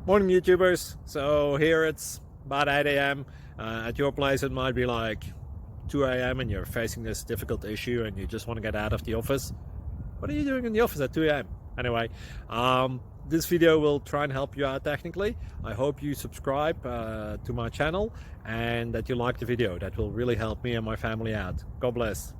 Morning YouTubers. So here it's about 8 a.m. At your place it might be like 2 a.m. and you're facing this difficult issue and you just want to get out of the office. What are you doing in the office at 2 a.m.? Anyway, this video will try and help you out technically. I hope you subscribe to my channel and that you like the video. That will really help me and my family out. God bless.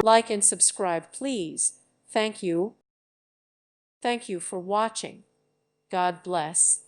Like and subscribe, please. Thank you. Thank you for watching. God bless.